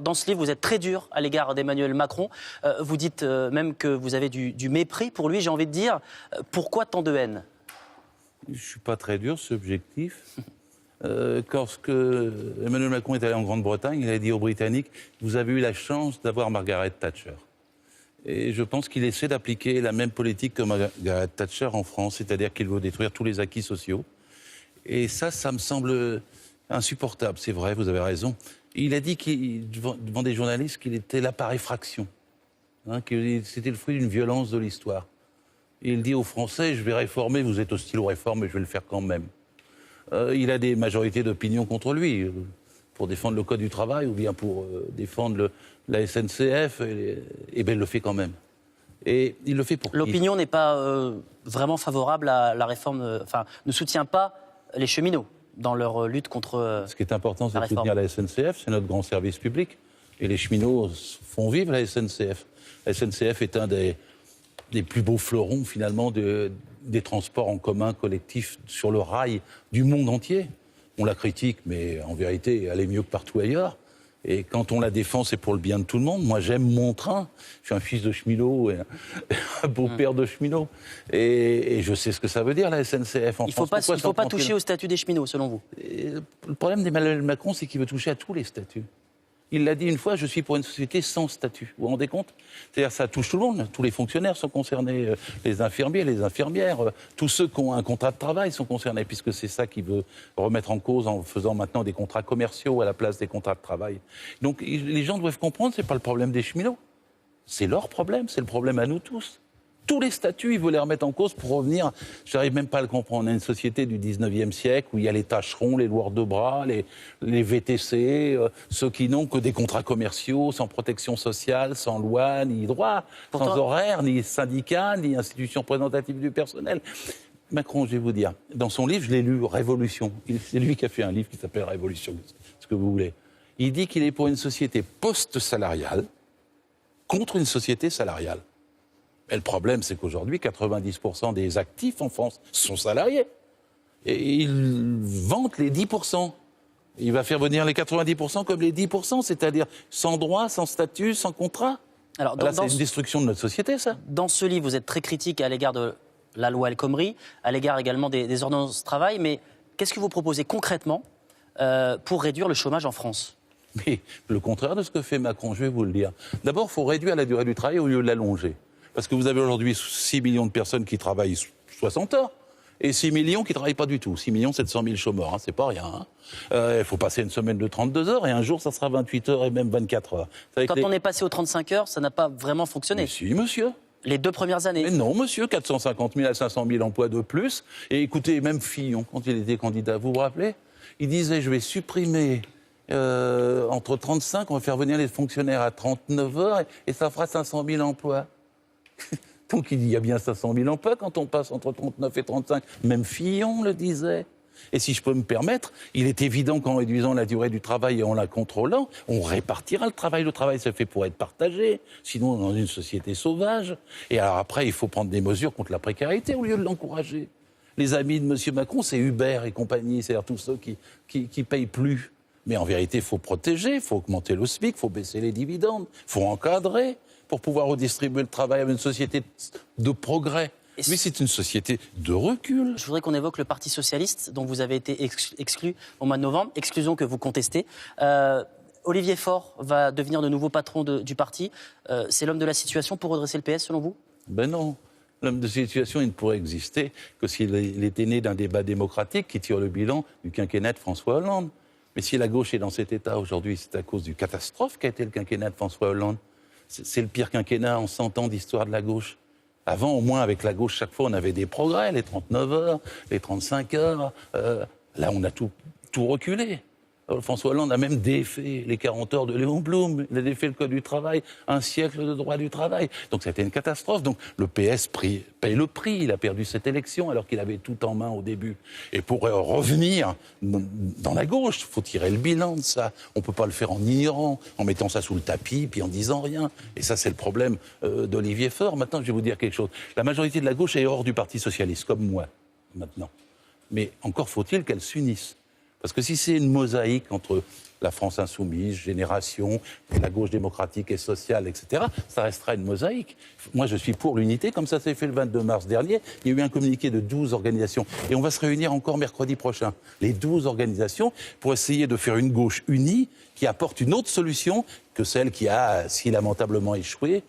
Dans ce livre, vous êtes très dur à l'égard d'Emmanuel Macron. Vous dites même que vous avez du mépris pour lui. J'ai envie de dire, pourquoi tant de haine? Je ne suis pas très dur, subjectif. Lorsque Emmanuel Macron est allé en Grande-Bretagne, il a dit aux Britanniques « Vous avez eu la chance d'avoir Margaret Thatcher ». Et je pense qu'il essaie d'appliquer la même politique que Margaret Thatcher en France, c'est-à-dire qu'il veut détruire tous les acquis sociaux. Et ça me semble insupportable, c'est vrai, vous avez raison. Il a dit devant des journalistes qu'il était là par effraction, que c'était le fruit d'une violence de l'histoire. Et il dit aux Français, je vais réformer, vous êtes hostile aux réformes, mais je vais le faire quand même. Il a des majorités d'opinion contre lui, pour défendre le Code du travail ou bien pour défendre la SNCF, et bien il le fait quand même. Et il le fait pour qui? L'opinion n'est pas vraiment favorable à la réforme, ne soutient pas les cheminots dans leur lutte contre Ce qui est important, c'est de soutenir la SNCF, c'est notre grand service public. Et les cheminots font vivre la SNCF. La SNCF est un des plus beaux fleurons, finalement, des transports en commun collectifs sur le rail du monde entier. On la critique, mais en vérité, elle est mieux que partout ailleurs. Et quand on la défend, c'est pour le bien de tout le monde. Moi, j'aime mon train. Je suis un fils de cheminot et un beau-père de cheminot. Et je sais ce que ça veut dire, la SNCF en France. Il ne faut pas toucher au statut des cheminots, selon vous? Le problème d'Emmanuel Macron, c'est qu'il veut toucher à tous les statuts. Il l'a dit une fois, je suis pour une société sans statut. Vous vous rendez compte? C'est-à-dire ça touche tout le monde. Tous les fonctionnaires sont concernés, les infirmiers, les infirmières, tous ceux qui ont un contrat de travail sont concernés, puisque c'est ça qu'il veut remettre en cause en faisant maintenant des contrats commerciaux à la place des contrats de travail. Donc les gens doivent comprendre, c'est pas le problème des cheminots. C'est leur problème, c'est le problème à nous tous. Tous les statuts, il veut les remettre en cause pour revenir. J'arrive même pas à le comprendre. On a une société du 19e siècle où il y a les tâcherons, les loueurs de bras, les VTC, ceux qui n'ont que des contrats commerciaux, sans protection sociale, sans loi, ni droit, sans horaire, ni syndicat, ni institution représentative du personnel. Macron, je vais vous dire, dans son livre, je l'ai lu, Révolution. C'est lui qui a fait un livre qui s'appelle Révolution, ce que vous voulez. Il dit qu'il est pour une société post-salariale contre une société salariale. Mais le problème, c'est qu'aujourd'hui, 90% des actifs en France sont salariés. Et il vante les 10%. Il va faire venir les 90% comme les 10%, c'est-à-dire sans droit, sans statut, sans contrat. Alors, c'est une destruction de notre société, ça. Dans ce livre, vous êtes très critique à l'égard de la loi El Khomri, à l'égard également des ordonnances travail. Mais qu'est-ce que vous proposez concrètement pour réduire le chômage en France? Mais le contraire de ce que fait Macron, je vais vous le dire. D'abord, il faut réduire la durée du travail au lieu de l'allonger. Parce que vous avez aujourd'hui 6 millions de personnes qui travaillent 60 heures et 6 millions qui ne travaillent pas du tout. 6 700 000 chômeurs, c'est pas rien. Il faut passer une semaine de 32 heures et un jour, ça sera 28 heures et même 24 heures. Quand on est passé aux 35 heures, ça n'a pas vraiment fonctionné. Mais si, monsieur. Les 2 premières années. Mais non, monsieur, 450 000 à 500 000 emplois de plus. Et écoutez, même Fillon, quand il était candidat, vous vous rappelez, il disait, je vais supprimer entre 35, on va faire venir les fonctionnaires à 39 heures et ça fera 500 000 emplois. Donc il y a bien 500 000 emplois quand on passe entre 39 et 35. Même Fillon le disait. Et si je peux me permettre, il est évident qu'en réduisant la durée du travail et en la contrôlant, on répartira le travail. Le travail, ça fait pour être partagé. Sinon, on est dans une société sauvage. Et alors après, il faut prendre des mesures contre la précarité au lieu de l'encourager. Les amis de M. Macron, c'est Uber et compagnie, c'est-à-dire tous ceux qui payent plus. Mais en vérité, il faut protéger, il faut augmenter le SMIC, il faut baisser les dividendes, il faut encadrer pour pouvoir redistribuer le travail à une société de progrès. Mais c'est une société de recul. Je voudrais qu'on évoque le Parti socialiste, dont vous avez été exclu au mois de novembre, exclusion que vous contestez. Olivier Faure va devenir de nouveau patron du parti. C'est l'homme de la situation pour redresser le PS, selon vous? Ben non. L'homme de situation, il ne pourrait exister que s'il était né d'un débat démocratique qui tire le bilan du quinquennat de François Hollande. Mais si la gauche est dans cet état aujourd'hui, c'est à cause du catastrophe qu'a été le quinquennat de François Hollande. C'est le pire quinquennat en 100 ans d'histoire de la gauche. Avant, au moins, avec la gauche, chaque fois, on avait des progrès, les 39 heures, les 35 heures. Là, on a tout reculé. François Hollande a même défait les 40 heures de Léon Blum, il a défait le Code du travail, un siècle de droit du travail. Donc ça a été une catastrophe. Donc le PS paye le prix, il a perdu cette élection alors qu'il avait tout en main au début. Et pour revenir dans la gauche, il faut tirer le bilan de ça. On ne peut pas le faire en ignorant, en mettant ça sous le tapis, puis en disant rien. Et ça, c'est le problème d'Olivier Faure. Maintenant, je vais vous dire quelque chose. La majorité de la gauche est hors du Parti socialiste, comme moi, maintenant. Mais encore faut-il qu'elle s'unisse. Parce que si c'est une mosaïque entre la France insoumise, Génération, la gauche démocratique et sociale, etc. Ça restera une mosaïque. Moi, je suis pour l'unité, comme ça s'est fait le 22 mars dernier. Il y a eu un communiqué de 12 organisations. Et on va se réunir encore mercredi prochain. Les 12 organisations pour essayer de faire une gauche unie qui apporte une autre solution que celle qui a si lamentablement échoué